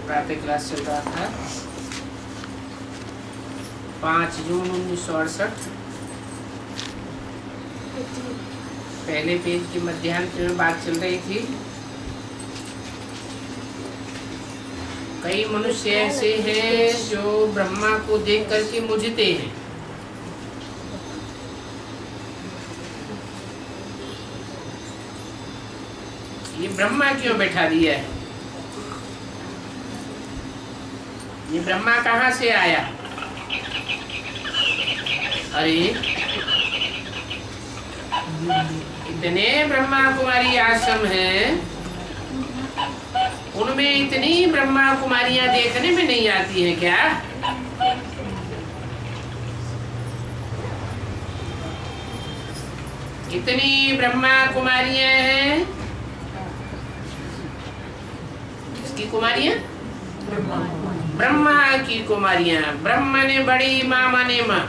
प्रातः क्लास चल रहा था 5 जून 1968। पहले पेज की मध्यांश में बात चल रही थी। कई मनुष्य ऐसे हैं जो ब्रह्मा को देख करके मुझते हैं। ये ब्रह्मा क्यों बैठा दिया है? ये ब्रह्मा कहाँ से आया? अरे इतने ब्रह्मा कुमारी आश्रम हैं, उनमें इतनी ब्रह्मा कुमारियां देखने में नहीं आती हैं क्या? इतनी ब्रह्मा कुमारियां हैं। किसकी कुमारियां? ब्रह्मा की कुमारियां। ब्रह्मा ने बड़ी, माँ माने माँ।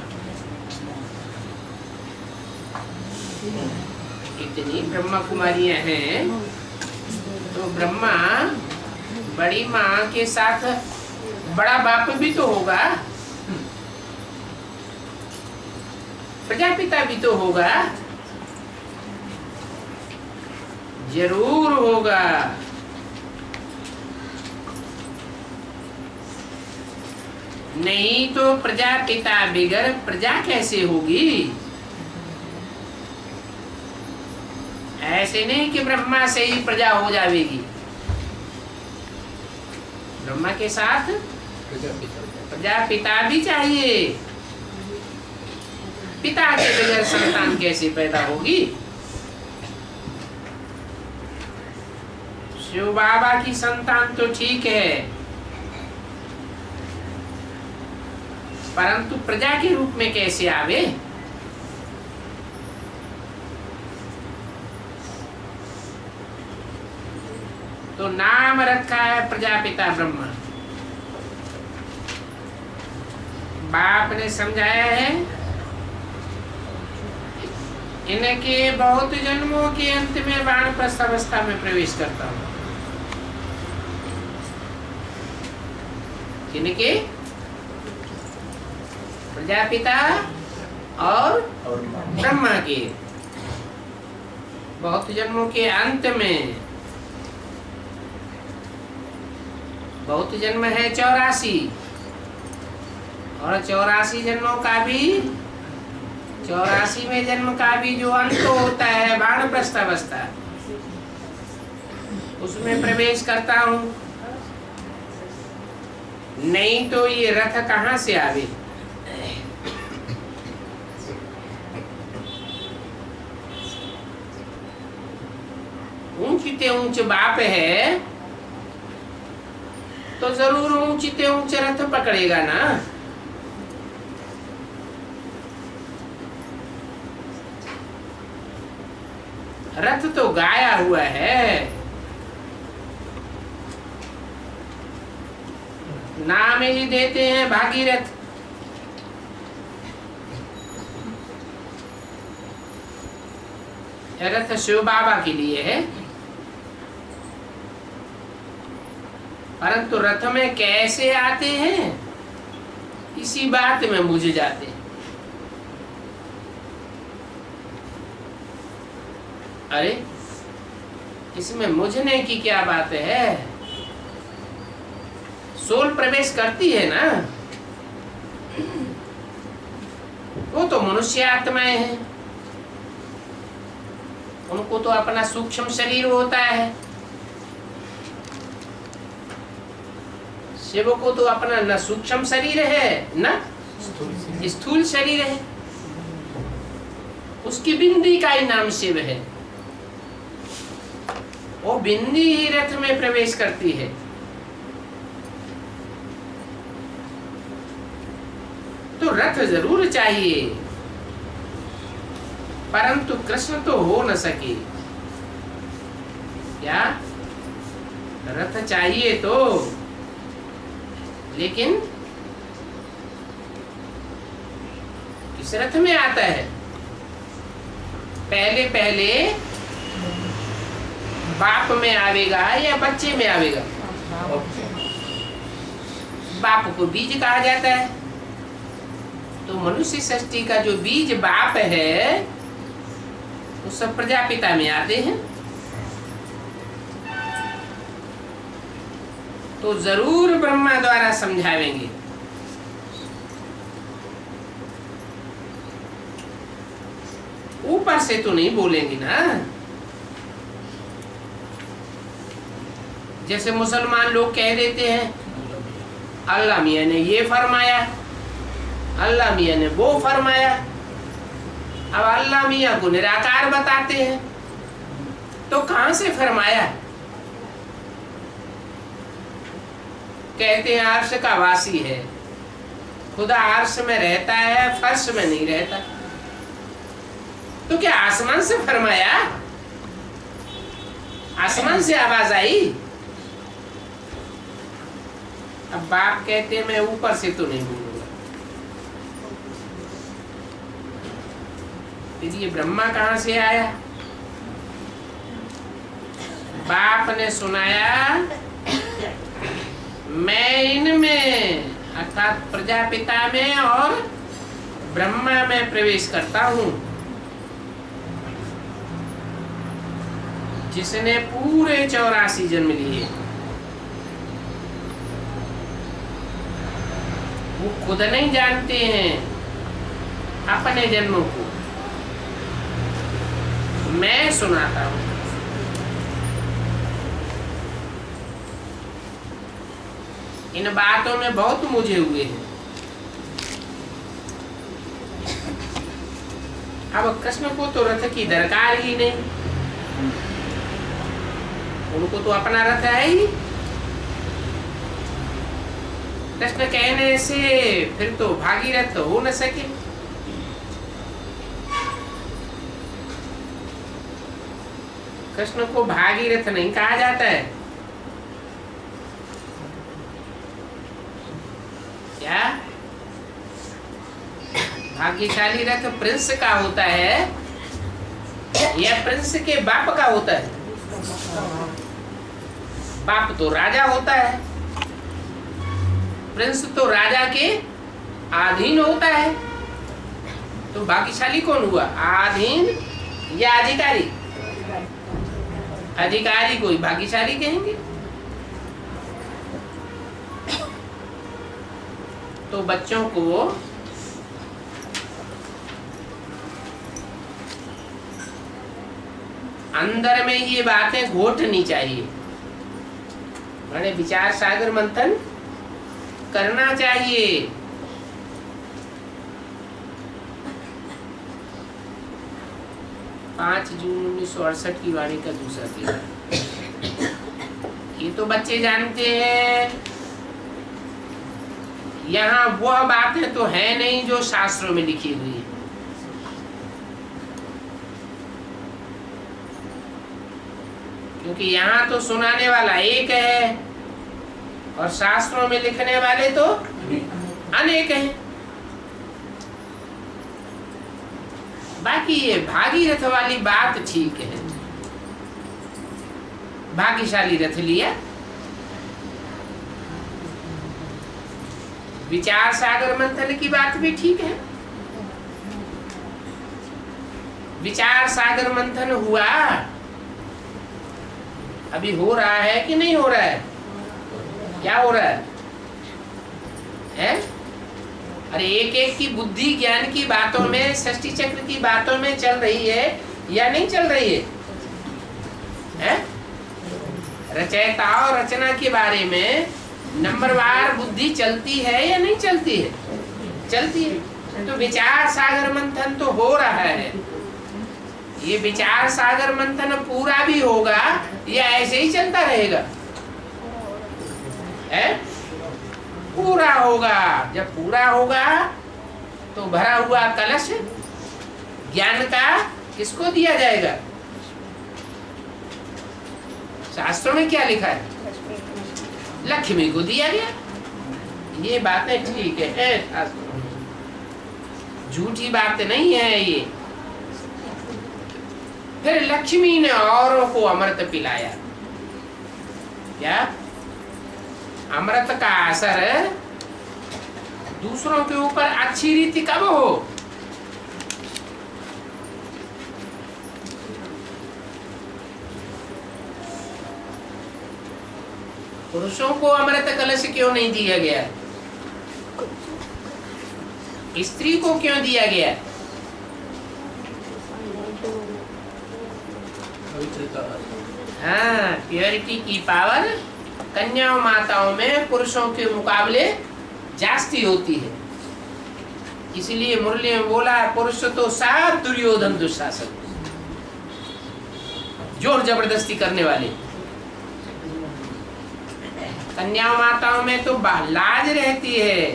इतनी ब्रह्मा कुमारियां हैं तो ब्रह्मा बड़ी माँ के साथ बड़ा बाप भी तो होगा, प्रजापिता भी तो होगा, जरूर होगा। नहीं तो प्रजापिता बगैर प्रजा कैसे होगी? ऐसे नहीं कि ब्रह्मा से ही प्रजा हो जाएगी। ब्रह्मा के साथ प्रजापिता भी चाहिए। पिता के बगैर संतान कैसे पैदा होगी? शिव बाबा की संतान तो ठीक है, परंतु प्रजा के रूप में कैसे आवे? तो नाम रखा है प्रजापिता ब्रह्मा। बाप ने समझाया है, इनके बहुत जन्मों के अंत में वानप्रस्थ अवस्था में प्रवेश करता हूं। किनके? प्रजापिता और ब्रह्मा के बहुत जन्मों के अंत में। बहुत जन्म है 84, और 84 जन्मों का भी 84वें जन्म का भी जो अंत होता है वानप्रस्थ अवस्था, उसमें प्रवेश करता हूं। नहीं तो ये रथ कहां से आवे? ऊंचते ऊंच बाप है तो जरूर ऊंचते ऊंच रथ पकड़ेगा ना। रथ तो गाया हुआ है, नाम ही देते हैं भागीरथ। रथ शिव बाबा के लिए है, परंतु रथ में कैसे आते हैं इसी बात में मुझ जाते हैं। अरे इसमें मुझने की क्या बात है? सोल प्रवेश करती है ना, वो तो मनुष्य आत्माएं हैं, उनको तो अपना सूक्ष्म शरीर होता है। शिव को तो अपना न सूक्ष्म शरीर है न स्थूल शरीर है। उसकी बिंदी का ही नाम शिव है। वो बिंदी ही रथ में प्रवेश करती है। तो रथ जरूर चाहिए, परंतु कृष्ण तो हो न सके। क्या रथ चाहिए तो, लेकिन किस रथ में आता है? पहले पहले बाप में आवेगा या बच्चे में आवेगा? बाप को बीज कहा जाता है। तो मनुष्य सृष्टि का जो बीज बाप है वो सब प्रजापिता में आते हैं। तो जरूर ब्रह्मा द्वारा समझावेंगे। ऊपर से तो नहीं बोलेंगे ना। जैसे मुसलमान लोग कह देते हैं अल्लाह मियाँ ने ये फरमाया, अल्लाह मियाँ ने वो फरमाया। अब अल्लाह मियाँ को निराकार बताते हैं, तो कहां से फरमाया? कहते हैं अर्श का वासी है, खुदा अर्श में रहता है, फर्श में नहीं रहता। तो क्या आसमान से फरमाया? आसमान से आवाज आई? अब बाप कहते हैं मैं ऊपर से तो नहीं बोलूंगा। फिर ये ब्रह्मा कहां से आया? बाप ने सुनाया मैं इनमें अर्थात प्रजापिता में और ब्रह्मा में प्रवेश करता हूं, जिसने पूरे 84 जन्म लिए। वो खुद नहीं जानते हैं अपने जन्मों को, मैं सुनाता हूं। इन बातों में बहुत मुझे हुए हैं। अब कृष्ण को तो रथ की दरकार ही नहीं, उनको तो अपना रथ है ही। कृष्ण कहने से फिर तो भागीरथ हो न सके। कृष्ण को भागीरथ नहीं कहा जाता है। क्या भाग्यशाली रथ प्रिंस का होता है या प्रिंस के बाप का होता है? बाप तो राजा होता है, प्रिंस तो राजा के अधीन होता है। तो भाग्यशाली कौन हुआ, अधीन या अधिकारी? अधिकारी को ही भाग्यशाली कहेंगे। तो बच्चों को अंदर में ये बातें घोटनी चाहिए, बड़े विचार सागर मंथन करना चाहिए। 5 जून 1968 की वाणी का दूसरा पेपर। ये तो बच्चे जानते हैं। यहाँ वह बातें तो है नहीं जो शास्त्रों में लिखी हुई है। क्योंकि यहाँ तो सुनाने वाला एक है और शास्त्रों में लिखने वाले तो अनेक हैं। बाकी ये भागीरथ वाली बात ठीक है, भाग्यशाली रथ लिया। विचार सागर मंथन की बात भी ठीक है। विचार सागर मंथन हुआ, अभी हो रहा है कि नहीं हो रहा है? क्या हो रहा है? अरे एक एक की बुद्धि ज्ञान की बातों में, सृष्टि चक्र की बातों में चल रही है या नहीं चल रही है? रचयिता और रचना के बारे में नंबरवार बुद्धि चलती है या नहीं चलती है? चलती है। तो विचार सागर मंथन तो हो रहा है। ये विचार सागर मंथन पूरा भी होगा या ऐसे ही चलता रहेगा? है? पूरा होगा। जब पूरा होगा तो भरा हुआ कलश ज्ञान का किसको दिया जाएगा? शास्त्रों में क्या लिखा है? लक्ष्मी को दिया गया। ये बातें ठीक है, शास्त्रों में झूठी बात नहीं है। ये फिर लक्ष्मी ने औरों को अमृत पिलाया। क्या अमृत का असर दूसरों के ऊपर अच्छी रीति कब हो? पुरुषों को अमृत कलश क्यों नहीं दिया गया? स्त्री को क्यों दिया गया? हाँ, प्योरिटी की पावर कन्याओं माताओं में पुरुषों के मुकाबले जास्ती होती है। इसलिए मुरली में बोला पुरुष तो सब दुर्योधन दुशासन, जोर जबरदस्ती करने वाले। कन्याओं माताओं में तो लाज रहती है।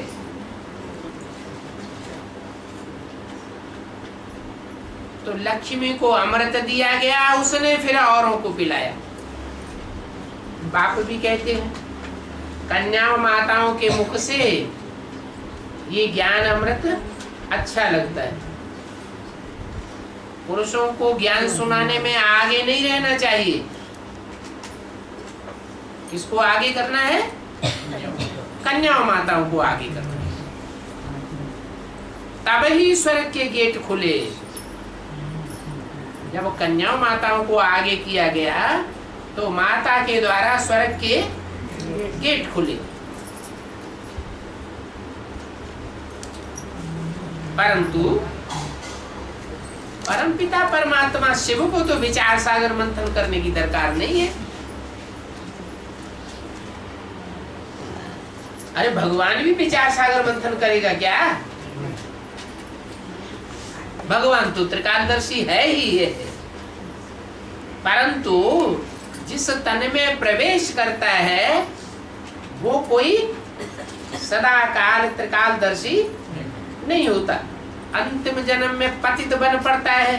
तो लक्ष्मी को अमृत दिया गया, उसने फिर औरों को पिलाया। बाप भी कहते हैं कन्याओं माताओं के मुख से ये ज्ञान अमृत अच्छा लगता है। पुरुषों को ज्ञान सुनाने में आगे नहीं रहना चाहिए। किसको आगे करना है? कन्याओं माताओं को आगे करना है। तब ही स्वर्ग के गेट खुले। जब कन्याओं माताओं को आगे किया गया तो माता के द्वारा स्वर्ग के गेट खुले। परंतु परमपिता परमात्मा शिव को तो विचार सागर मंथन करने की दरकार नहीं है। अरे भगवान भी विचार सागर मंथन करेगा क्या? भगवान तो त्रिकालदर्शी है ही है। परंतु जिस तन में प्रवेश करता है वो कोई सदा काल त्रिकालदर्शी नहीं होता। अंतिम जन्म में पतित बन पड़ता है।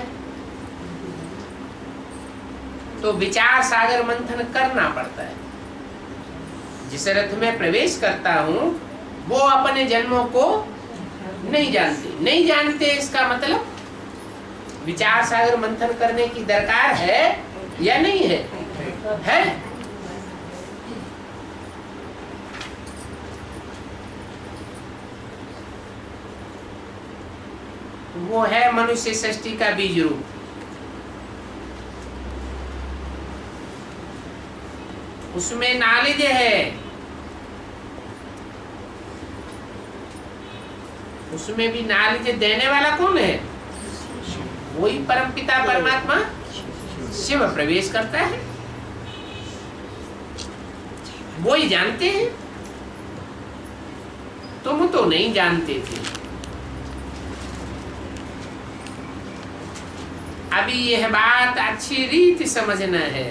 तो विचार सागर मंथन करना पड़ता है। जिस रथ में प्रवेश करता हूं वो अपने जन्मों को नहीं जानते। इसका मतलब विचार सागर मंथन करने की दरकार है या नहीं है? है। वो है मनुष्य सृष्टि का बीज रूप। उसमें नॉलेज है, उसमें भी नॉलेज देने वाला कौन है? वही परमपिता परमात्मा शिव प्रवेश करता है। वही जानते हैं। तुम तो नहीं जानते थे। अभी यह बात अच्छी रीति समझना है।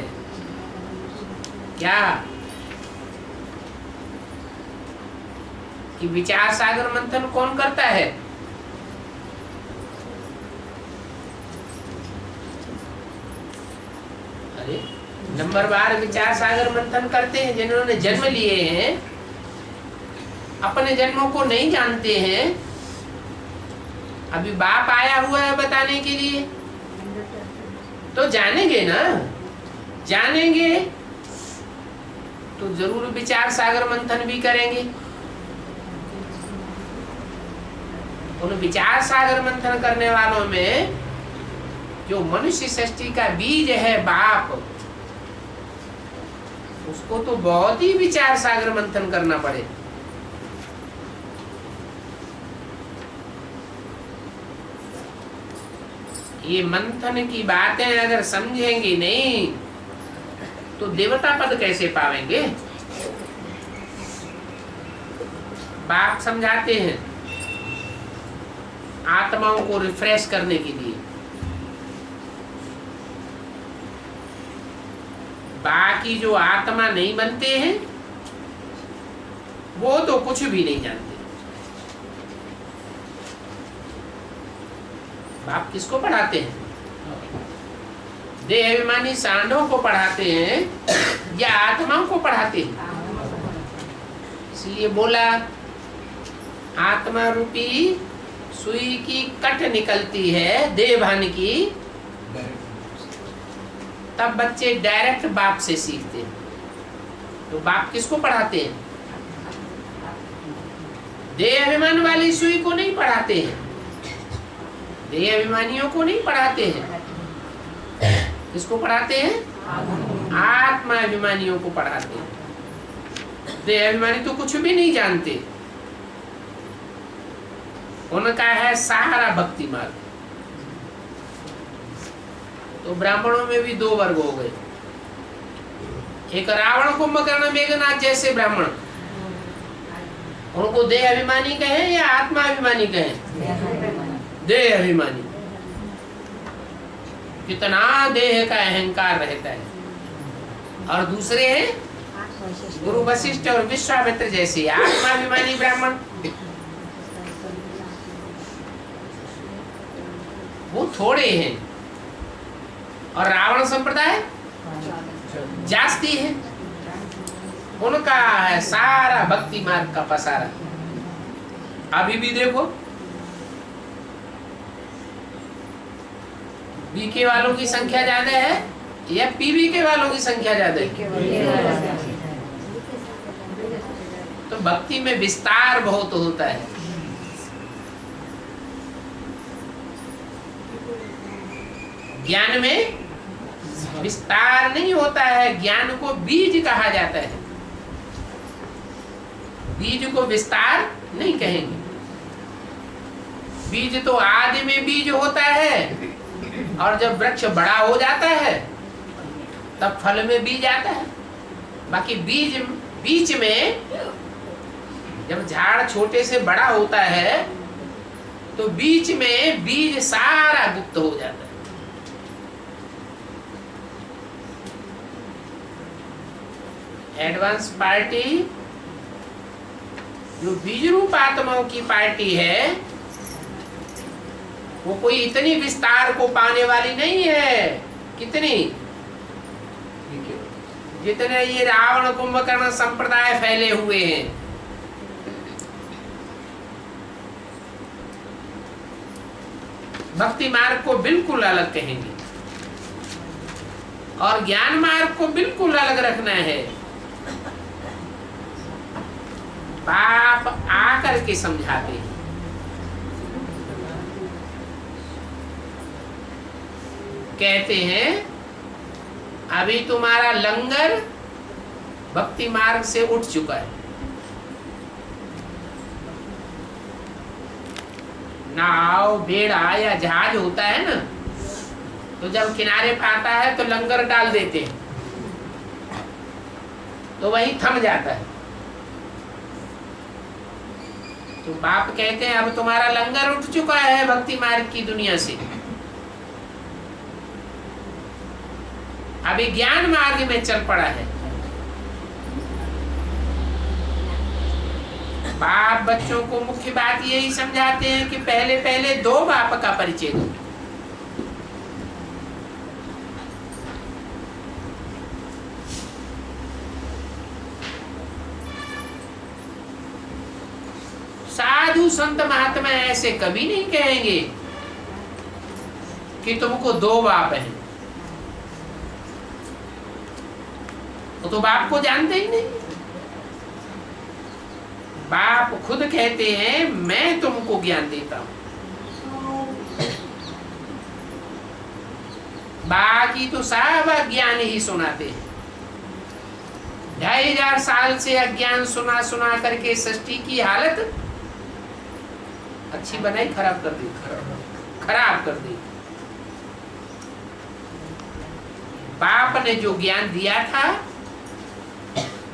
क्या कि विचार सागर मंथन कौन करता है? अरे नंबर बार विचार सागर मंथन करते हैं जिन्होंने जन्म लिए हैं, अपने जन्मों को नहीं जानते हैं। अभी बाप आया हुआ है बताने के लिए, तो जानेंगे ना। जानेंगे तो जरूर विचार सागर मंथन भी करेंगे। उन विचार सागर मंथन करने वालों में जो मनुष्य सृष्टि का बीज है बाप, उसको तो बहुत ही विचार सागर मंथन करना पड़े। ये मंथन की बातें अगर समझेंगे नहीं तो देवता पद कैसे पावेंगे? बाप समझाते हैं आत्माओं को रिफ्रेश करने के लिए। बाकी जो आत्मा नहीं बनते हैं वो तो कुछ भी नहीं जानते। बाप किसको पढ़ाते हैं? देह अभिमानी सांडों को पढ़ाते हैं या आत्माओं को पढ़ाते हैं? इसलिए बोला आत्मा रूपी सुई की कट निकलती है देह भान की तब बच्चे डायरेक्ट बाप से सीखते हैं। तो बाप किसको पढ़ाते हैं? देह अभिमान वाली सुई को नहीं पढ़ाते हैं, देह अभिमानियों को नहीं पढ़ाते हैं। किसको पढ़ाते हैं? आत्मा अभिमानियों को पढ़ाते हैं। देह अभिमानी तो कुछ भी नहीं जानते, उनका है सारा भक्ति मार्ग। तो ब्राह्मणों में भी दो वर्ग हो गए, एक रावण कुंभकर्ण मेघनाथ जैसे ब्राह्मण, उनको देह अभिमानी कहें या आत्मा अभिमानी कहें? देह अभिमानी। कितना देह का अहंकार रहता है। और दूसरे हैं गुरु वशिष्ठ और विश्वामित्र जैसे आत्माभिमानी ब्राह्मण, वो थोड़े हैं। और रावण संप्रदाय जास्ती है, उनका है सारा भक्ति मार्ग का पसारा। अभी भी देखो बीके वालों की संख्या ज्यादा है या पीबीके वालों की संख्या ज्यादा है? तो भक्ति में विस्तार बहुत होता है। ज्ञान में विस्तार नहीं होता है, ज्ञान को बीज कहा जाता है। बीज को विस्तार नहीं कहेंगे। बीज तो आदि में बीज होता है, और जब वृक्ष बड़ा हो जाता है तब फल में बीज आता है। बाकी बीज बीच में जब झाड़ छोटे से बड़ा होता है तो बीच में बीज सारा गुप्त हो जाता है। एडवांस पार्टी जो बीज रूप आत्माओं की पार्टी है, वो कोई इतनी विस्तार को पाने वाली नहीं है। कितनी? जितने ये रावण कुंभकर्ण संप्रदाय फैले हुए हैं। भक्ति मार्ग को बिल्कुल अलग कहेंगे और ज्ञान मार्ग को बिल्कुल अलग रखना है। बाप आकर के समझाते हैं। कहते हैं अभी तुम्हारा लंगर भक्ति मार्ग से उठ चुका है। नाव बेड़ा या जहाज होता है ना, तो जब किनारे पे आता है तो लंगर डाल देते हैं, तो वही थम जाता है। तो बाप कहते हैं अब तुम्हारा लंगर उठ चुका है भक्ति मार्ग की दुनिया से, अभी ज्ञान मार्ग में चल पड़ा है। बाप बच्चों को मुख्य बात यही समझाते हैं कि पहले पहले दो बाप का परिचय दो। साधु संत महात्मा ऐसे कभी नहीं कहेंगे कि तुमको दो बाप हैं। वो तो बाप को जानते ही नहीं। बाप खुद कहते हैं मैं तुमको ज्ञान देता हूं, बाकी तो सब अज्ञान ही सुनाते हैं। 2500 साल से अज्ञान सुना सुना करके सृष्टि की हालत अच्छी बनाई खराब कर दी, खराब कर दी। बाप ने जो ज्ञान दिया था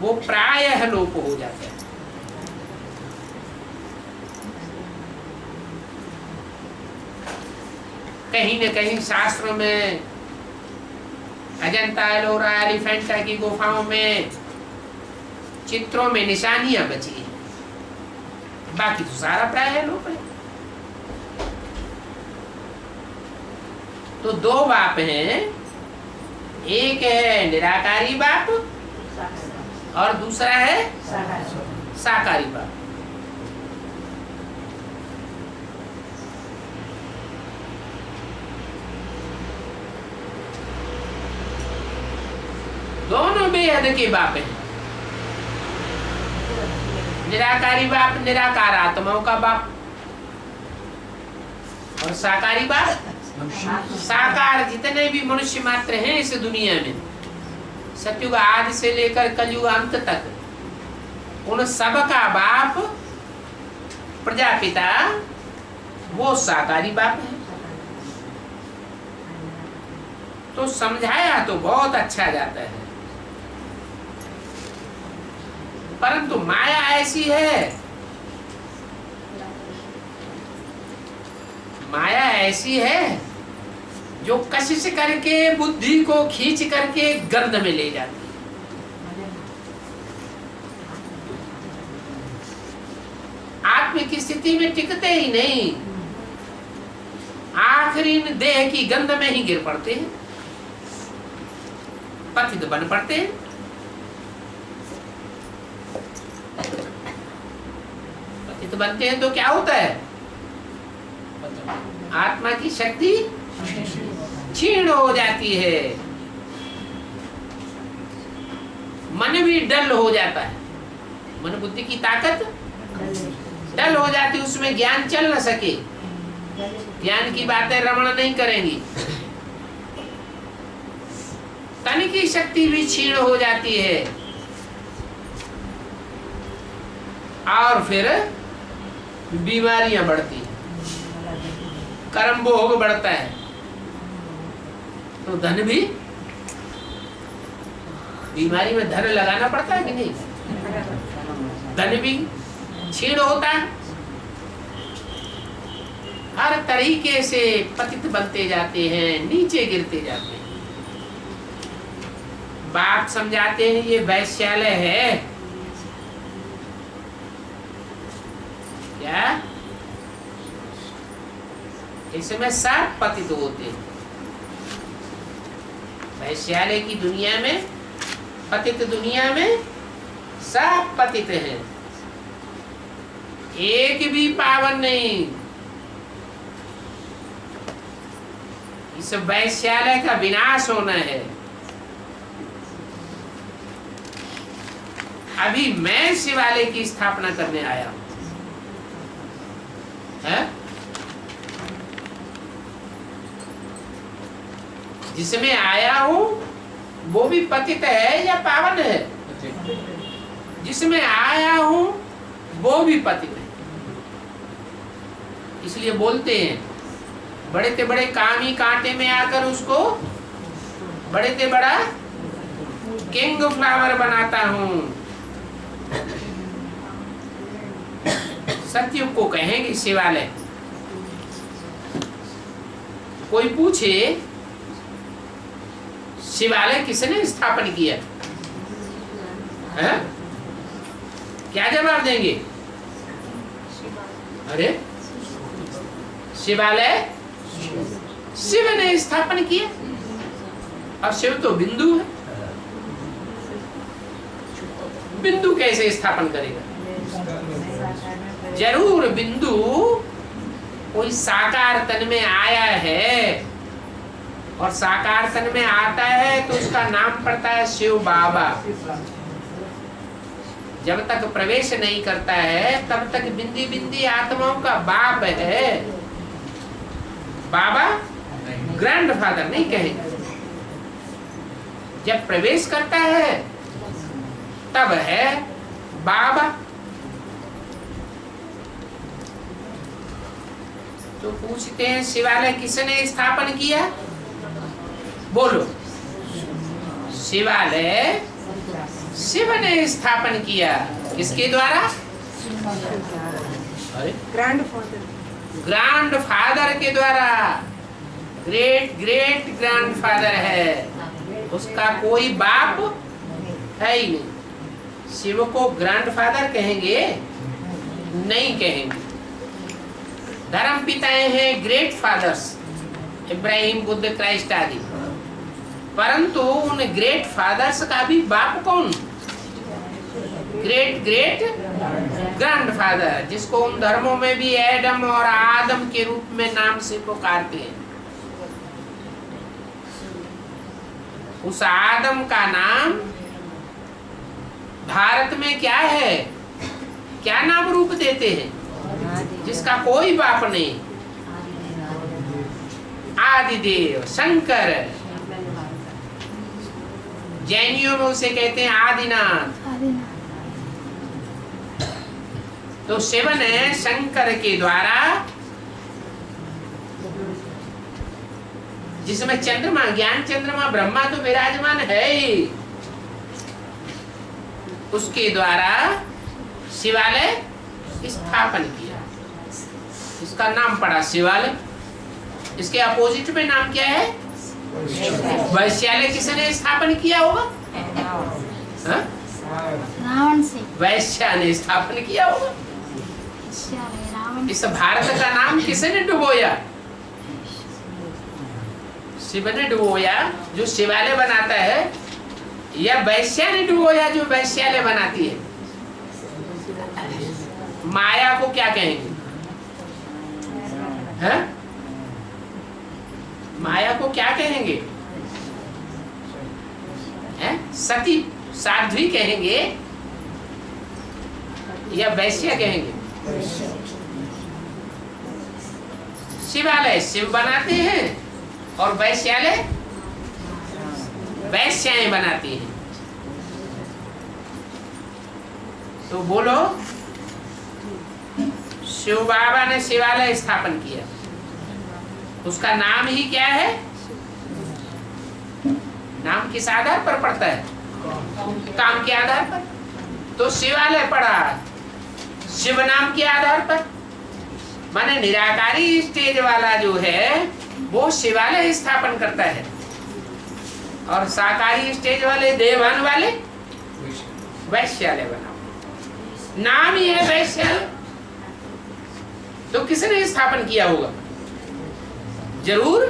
वो प्रायः लोप हो जाता है। कहीं न कहीं शास्त्रों में अजंता एलोरा एलिफेंटा की गुफाओं में चित्रों में निशानियां बची हैं, बाकी तो सारा प्रायः लोप है। तो दो बाप हैं, एक है निराकारी बाप और दूसरा है साकारी बाप। दोनों बेहद के बाप हैं। निराकारी बाप निराकार आत्माओं का बाप, और साकारी बाप साकार जितने भी मनुष्य मात्र हैं इस दुनिया में, सतयुग आदि से लेकर कलयुग अंत तक, उन सब का बाप प्रजापिता वो साकारी बाप है। तो समझाया तो बहुत अच्छा जाता है, परंतु माया ऐसी है, माया ऐसी है जो कशिश करके बुद्धि को खींच करके गर्द में ले जाती है। आत्म की स्थिति में टिकते ही नहीं, आखिरी देह की गंध में ही गिर पड़ते हैं, पतित बन पड़ते हैं। पतित बनते हैं तो क्या होता है? आत्मा की शक्ति क्षीण हो जाती है, मन भी डल हो जाता है, मन बुद्धि की ताकत डल हो जाती, उसमें ज्ञान चल न सके, ज्ञान की बातें रमण नहीं करेंगी, तन की शक्ति भी क्षीण हो जाती है, और फिर बीमारियां बढ़ती है, कर्म भोग बढ़ता है, तो धन भी, बीमारी में धन लगाना पड़ता है कि नहीं? धन भी क्षीण होता है, हर तरीके से पतित बनते जाते हैं, नीचे गिरते जाते हैं। बाप समझाते हैं ये वैश्यालय है क्या? इसमें सब पतित होते हैं। वैश्यालय की दुनिया में, पतित दुनिया में सब पतित हैं, एक भी पावन नहीं। इस वैश्यालय का विनाश होना है। अभी मैं शिवालय की स्थापना करने आया हूं, है? जिसमें आया हूं वो भी पतित है या पावन है? जिसमें आया हूं वो भी पतित है। इसलिए बोलते हैं बड़े से बड़े कामी कांटे में आकर उसको बड़े से बड़ा किंग फ्लावर बनाता हूं। सतयुग को कहेंगे शिवालय। कोई पूछे शिवालय किसने स्थापन किया है? क्या जवाब देंगे? अरे शिवालय शिव ने स्थापन किया। और शिव तो बिंदु है, बिंदु कैसे स्थापन करेगा? जरूर बिंदु कोई साकार तन में आया है, और साकार तन में आता है तो उसका नाम पड़ता है शिव बाबा। जब तक प्रवेश नहीं करता है तब तक बिंदी बिंदी आत्माओं का बाप है। बाबा ग्रैंडफादर नहीं कहेंगे। जब प्रवेश करता है तब है बाबा। तो पूछते हैं शिवालय किसने स्थापन किया? बोलो। शिवालय शिव ने स्थापन किया। किसके द्वारा? ग्रैंड फादर के द्वारा। ग्रेट ग्रेट ग्रैंड फादर है, उसका कोई बाप है ही नहीं। शिव को ग्रैंड फादर कहेंगे? नहीं कहेंगे। धर्म पिताएं हैं great fathers, Ibrahim, Buddha, Christ आदि, परंतु उन ग्रेट फादर्स का भी बाप कौन? ग्रेट ग्रेट ग्रैंड फादर, जिसको उन धर्मों में भी एडम और आदम के रूप में नाम से पुकारते हैं। उस आदम का नाम भारत में क्या है, क्या नाम रूप देते हैं, जिसका कोई बाप नहीं, आदिदेव शंकर। जैनियों में उसे कहते हैं आदिनाथ। तो शिव ने शंकर के द्वारा, जिसमें चंद्रमा, ज्ञान चंद्रमा ब्रह्मा तो विराजमान है ही, उसके द्वारा शिवालय स्थापन किया। इसका नाम पड़ा शिवालय। इसके अपोजिट में नाम क्या है, वैश्यालय। किसने स्थापन किया होगा, रावण से। वैश्या ने स्थापन किया होगा। रावण। इस भारत का नाम किसने डुबोया, शिव ने डुबोया जो शिवालय बनाता है, या वैश्या ने डुबोया जो वैश्यालय बनाती है। माया को क्या कहेंगे, है? माया को क्या कहेंगे, है? सती साध्वी कहेंगे या वैश्या कहेंगे? शिवालय शिव बनाते हैं और वैश्यालय वैश्याएं बनाती हैं। तो बोलो, शिव बाबा ने शिवालय स्थापन किया, उसका नाम ही क्या है? नाम किस आधार पर पड़ता है? काम के आधार पर। तो शिवालय पड़ा शिव नाम के आधार पर। माने निराकारी स्टेज वाला जो है वो शिवालय स्थापन करता है, और साकारी स्टेज वाले, देवान वाले वैश्यालय बनाओ। नाम ही है वैश्यालय। तो किसने स्थापन किया होगा? जरूर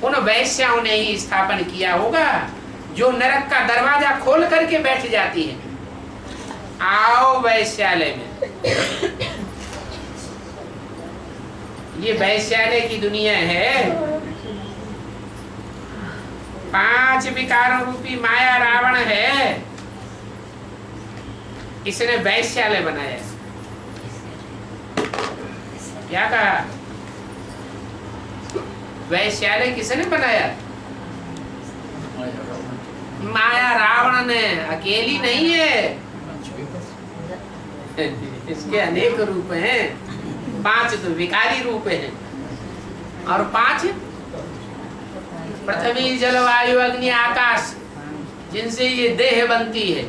उन वैश्याओं ने ही स्थापन किया होगा, जो नरक का दरवाजा खोल करके बैठ जाती है। आओ वैश्यालय में। ये वैश्यालय की दुनिया है। 5 विकारों रूपी माया रावण है, इसने वैश्यालय बनाया। क्या कहा? वैश्यालय किसने बनाया? माया रावण ने। अकेली नहीं है, इसके अनेक रूप हैं। 5 तो विकारी रूप हैं, और 5 पृथ्वी जल वायु अग्नि आकाश, जिनसे ये देह बनती है।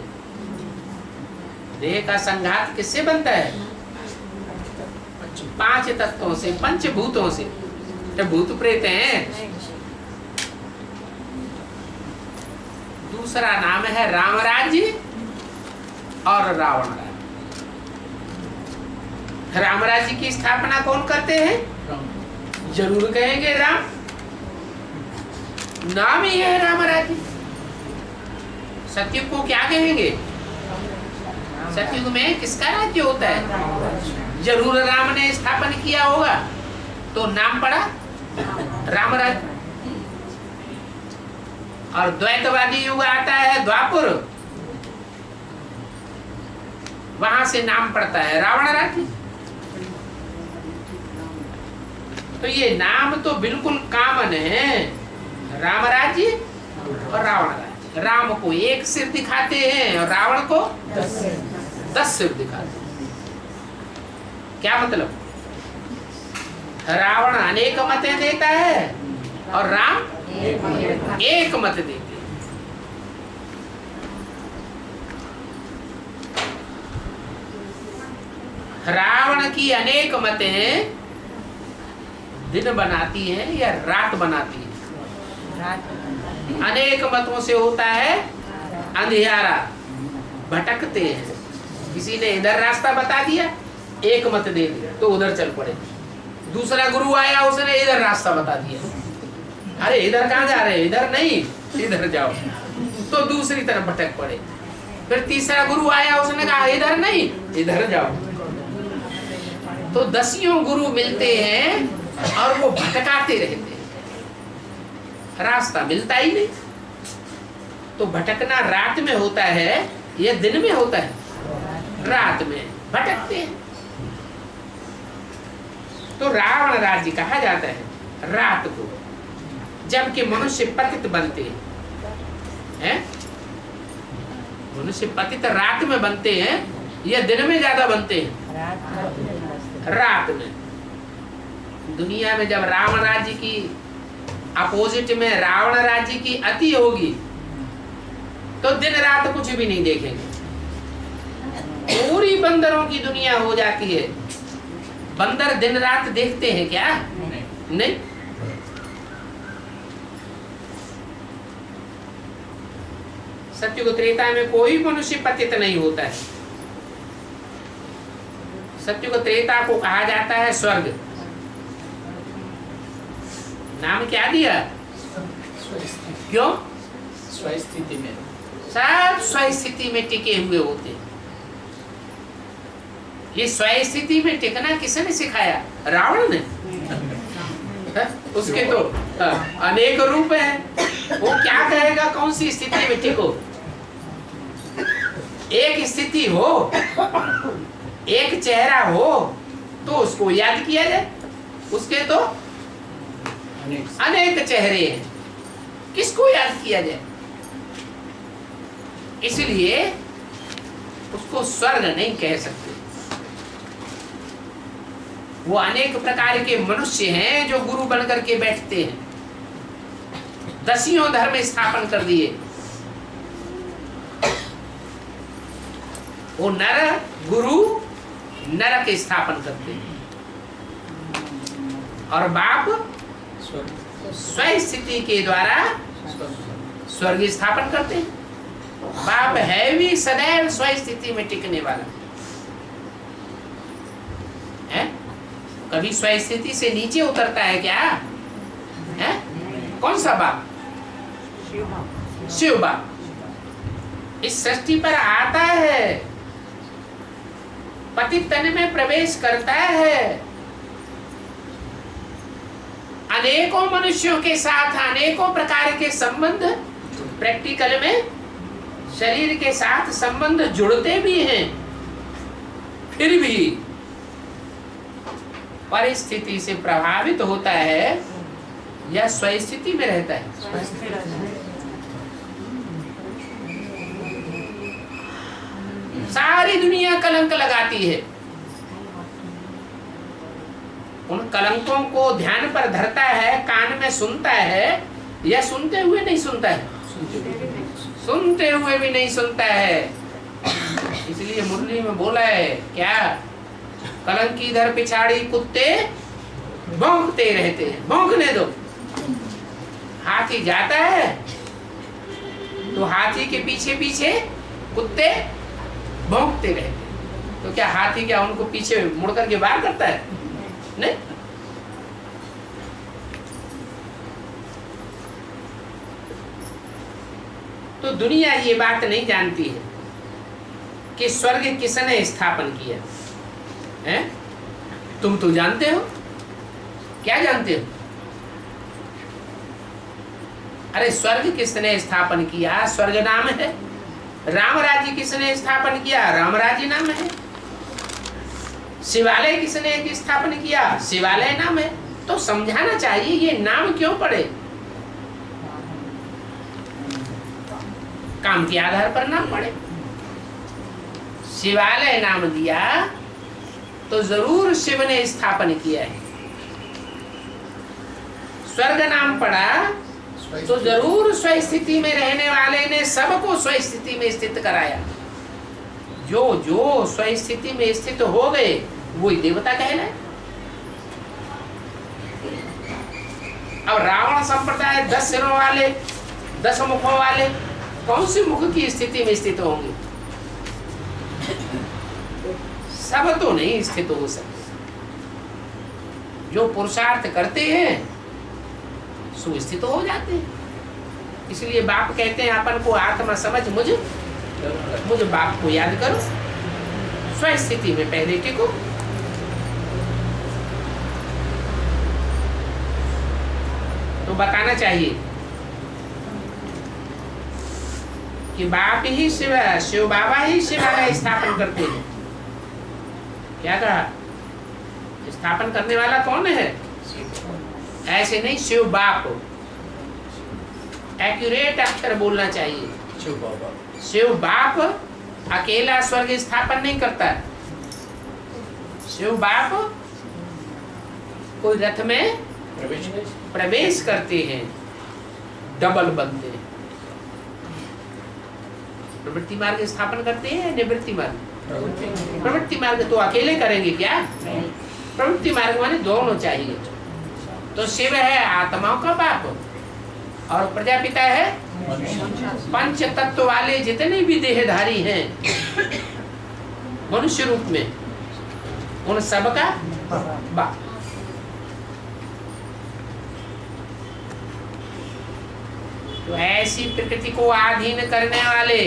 देह का संघात किससे बनता है? 5 तत्वों से, पंचभूतों से। तो भूत प्रेत हैं। दूसरा नाम है रामराज्य और रावण राज्य। रामराज्य की स्थापना कौन करते हैं? जरूर कहेंगे राम। नाम ही है रामराज्य। सतयुग को क्या कहेंगे? सतयुग में किसका राज्य होता है? जरूर राम ने स्थापन किया होगा, तो नाम पड़ा रामराज्य। और द्वैतवादी युग आता है द्वापर, वहां से नाम पड़ता है रावण राज्य। तो ये नाम तो बिल्कुल कॉमन है, राम राज्य और रावण राज्य। राम को 1 सिर दिखाते हैं और रावण को 10 सिर दिखाते हैं। क्या मतलब? रावण अनेक मतें देता है और राम 1 मत देते हैं। रावण की अनेक मतें दिन बनाती हैं या रात बनाती है? अनेक मतों से होता है अंधियारा, भटकते हैं। किसी ने इधर रास्ता बता दिया, 1 मत दे दिया तो उधर चल पड़े। दूसरा गुरु आया, उसने इधर रास्ता बता दिया, अरे इधर कहाँ जा रहे हैं? इधर नहीं, इधर जाओ, तो दूसरी तरफ भटक पड़े। फिर तीसरा गुरु आया, उसने कहा इधर नहीं, इधर जाओ। तो 10 गुरु मिलते हैं और वो भटकाते रहते हैं, रास्ता मिलता ही नहीं। तो भटकना रात में होता है या दिन में होता है? रात में भटकते हैं। तो रावण राज्य कहा जाता है रात को, जबकि मनुष्य पतित बनते हैं। मनुष्य पतित रात में बनते हैं या दिन में ज्यादा बनते हैं? रात में। दुनिया में जब रावण राज्य की अपोजिट में रावण राज्य की अति होगी तो दिन रात कुछ भी नहीं देखेंगे। पूरी बंदरों की दुनिया हो जाती है। बंदर दिन रात देखते हैं क्या? नहीं। सत्युग त्रेता में कोई मनुष्य पतित नहीं होता है। सत्युग त्रेता को कहा जाता है स्वर्ग। नाम क्या दिया? क्यों? स्वस्थिति में सब स्वस्थिति में टिके हुए होते हैं। ये स्वस्थिति में टिकना किसने सिखाया? रावण ने। उसके तो अनेक रूप हैं। वो क्या कहेगा कौन सी स्थिति में टिको? एक स्थिति हो, एक चेहरा हो तो उसको याद किया जाए। उसके तो अनेक चेहरे हैं, किसको याद किया जाए? इसलिए उसको स्वर्ग नहीं कह सकते। वो अनेक प्रकार के मनुष्य हैं जो गुरु बनकर के बैठते हैं। 10 धर्म स्थापन कर दिए। वो नर गुरु नरक स्थापन करते हैं और बाप स्वस्थिति के द्वारा स्वर्ग स्थापन करते हैं। बाप है भी सदैव स्वस्थिति में टिकने वाला है। कभी स्वस्थिति से नीचे उतरता है क्या? है? कौन सा बाप? शिव बाप इस सृष्टि पर आता है, पति तन में प्रवेश करता है, अनेकों मनुष्यों के साथ अनेकों प्रकार के संबंध, प्रैक्टिकल में शरीर के साथ संबंध जुड़ते भी हैं, फिर भी परिस्थिति से प्रभावित होता है या स्वस्थिति में रहता है? सारी दुनिया कलंक लगाती है। उन कलंकों को ध्यान पर धरता है, कान में सुनता है या सुनते हुए नहीं सुनता है? सुनते हुए भी नहीं सुनता है। इसलिए मुरली में बोला है क्या? कलंक इधर पिछाड़ी कुत्ते भौंकते रहते हैं। भौंकने दो। हाथी जाता है तो हाथी के पीछे पीछे कुत्ते भौंकते रहते हैं। तो क्या हाथी क्या उनको पीछे मुड़ करके वार करता है? नहीं। तो दुनिया ये बात नहीं जानती है कि स्वर्ग किसने स्थापन किया है। तुम तो जानते हो। क्या जानते हो? अरे स्वर्ग किसने स्थापन किया? स्वर्ग नाम है। राम राज्य किसने स्थापन किया? राम राज्य नाम है। शिवालय किसने स्थापन किया? शिवालय नाम है। तो समझाना चाहिए ये नाम क्यों पड़े। काम के आधार पर नाम पड़े। शिवालय नाम दिया तो जरूर शिव ने स्थापन किया है। स्वर्ग नाम पड़ा तो जरूर स्वस्थिति में रहने वाले ने सबको स्वस्थिति में स्थित कराया। जो जो स्वस्थिति में स्थित हो गए वही देवता कहलाए। अब रावण संप्रदाय 10 सिरों वाले 10 मुखों वाले कौन सी मुख की स्थिति में स्थित होंगे? सब तो नहीं स्थित हो सकते। जो पुरुषार्थ करते हैं सुस्थित हो जाते हैं। इसलिए बाप कहते हैं अपन को आत्मा समझ मुझ बाप को याद करो, स्वस्थिति में पहले टिको। तो बताना चाहिए कि बाप ही शिव बाबा ही शिवालय स्थापन करते हैं। क्या कहा? स्थापन करने वाला कौन है? ऐसे नहीं, शिव बाप। एक्यूरेट अक्षर बोलना चाहिए। शिव बाबा। शिव बाप अकेला स्वर्ग स्थापन नहीं करता। शिव बाप कोई रथ में प्रवेश करते हैं, डबल बनते हैं। प्रवृत्ति मार्ग स्थापन करते हैं, निवृत्ति मार्ग। प्रवृत्ति मार्ग तो अकेले करेंगे क्या? प्रवृत्ति मार्ग माने दोनों चाहिए। तो शिव है आत्माओं का बाप और प्रजापिता है पंच तत्व वाले जितने भी देहधारी हैं मनुष्य रूप में, उन सबका बाप। तो ऐसी प्रकृति को अधीन करने वाले